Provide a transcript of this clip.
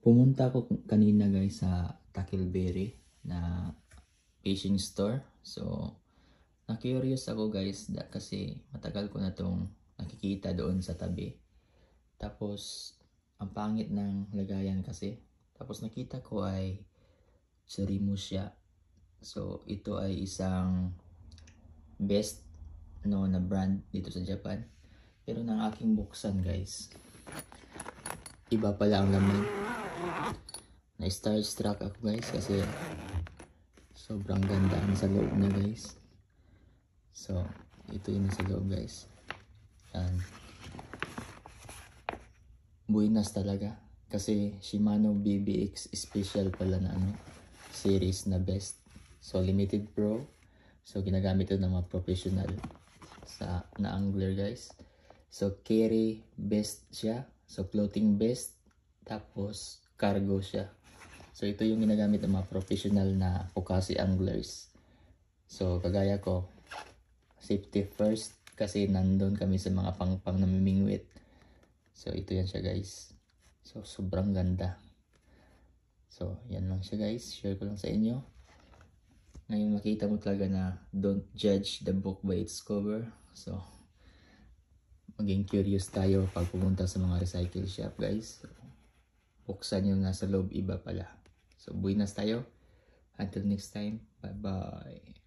Pumunta ako kanina guys sa Tackleberry na fishing store. So, na-curious ako guys kasi matagal ko na itong nakikita doon sa tabi. Tapos, ang pangit ng lagayan kasi. Tapos nakita ko ay Tsurimo siya. So, ito ay isang best na brand dito sa Japan. Pero nang aking buksan guys, iba pala ang laman. Na-starstruck ako guys kasi sobrang ganda ang sa loob na guys. So, ito yung nasa loob guys. And buinas talaga. Kasi Shimano BBX special pala na series na best. So, limited pro. So, ginagamit ito ng mga professional na angler guys. So, carry best siya. So, floating best. Tapos, cargo siya. So, ito yung ginagamit ng mga professional na Fukasi anglers. So, kagaya ko, safety first kasi nandun kami sa mga pang namimingwit. So, ito yan siya guys. So, sobrang ganda. So, yan lang siya guys. Share ko lang sa inyo. Ngayon makita mo talaga na don't judge the book by its cover. So, maging curious tayo pag pumunta sa mga recycle shop guys. So, buksan yung nasa loob, iba pala. So, buenas tayo. Until next time, bye-bye.